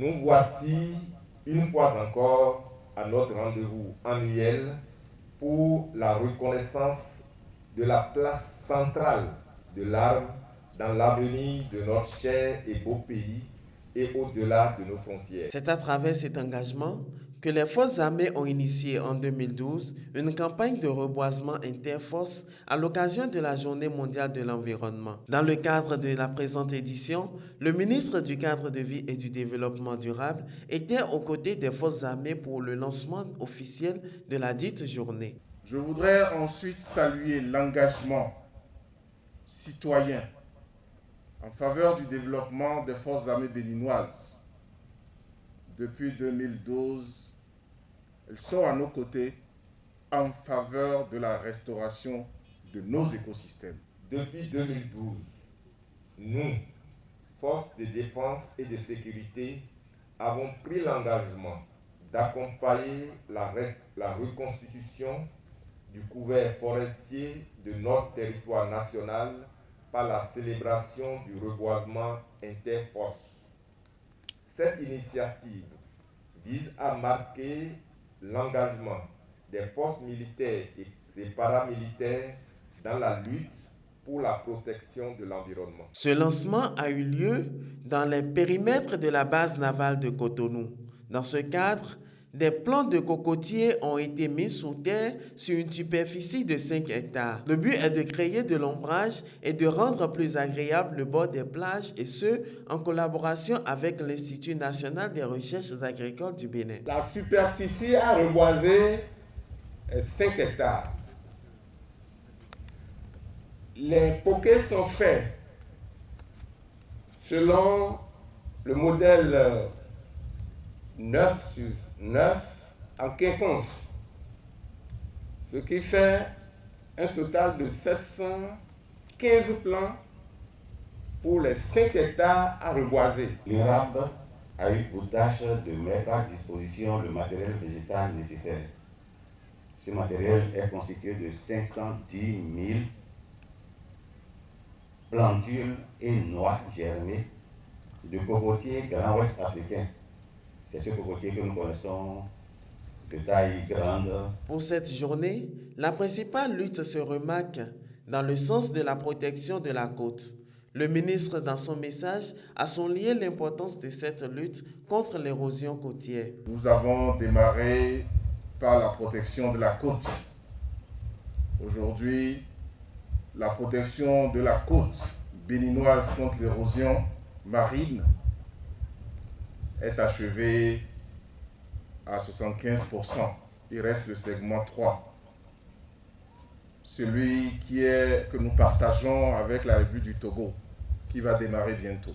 Nous voici une fois encore à notre rendez-vous annuel pour la reconnaissance de la place centrale de l'arbre dans l'avenir de notre cher et beau pays et au-delà de nos frontières. C'est à travers cet engagement que les forces armées ont initié en 2012 une campagne de reboisement interforces à l'occasion de la Journée mondiale de l'environnement. Dans le cadre de la présente édition, le ministre du Cadre de vie et du Développement durable était aux côtés des forces armées pour le lancement officiel de la dite journée. Je voudrais ensuite saluer l'engagement citoyen en faveur du développement des forces armées béninoises. Depuis 2012, elles sont à nos côtés en faveur de la restauration de nos écosystèmes. Depuis 2012, nous, forces de défense et de sécurité, avons pris l'engagement d'accompagner la reconstitution du couvert forestier de notre territoire national par la célébration du reboisement interforce. Cette initiative vise à marquer l'engagement des forces militaires et paramilitaires dans la lutte pour la protection de l'environnement. Ce lancement a eu lieu dans les périmètres de la base navale de Cotonou. Dans ce cadre, des plants de cocotiers ont été mis sous terre sur une superficie de 5 hectares. Le but est de créer de l'ombrage et de rendre plus agréable le bord des plages, et ce, en collaboration avec l'Institut national des recherches agricoles du Bénin. La superficie à reboiser est 5 hectares. Les pokés sont faits selon le modèle 9 sur 9 en quinconce, ce qui fait un total de 715 plants pour les 5 hectares à reboiser. L'IRAB a eu pour tâche de mettre à disposition le matériel végétal nécessaire. Ce matériel est constitué de 510 000 plantules et noix germées de cocotiers Grand Ouest africain. C'est ce cocotier que nous connaissons de taille grande. Pour cette journée, la principale lutte se remarque dans le sens de la protection de la côte. Le ministre, dans son message, a souligné l'importance de cette lutte contre l'érosion côtière. Nous avons démarré par la protection de la côte. Aujourd'hui, la protection de la côte béninoise contre l'érosion marine est achevée à 75%. Il reste le segment 3, celui que nous partageons avec la République du Togo, qui va démarrer bientôt.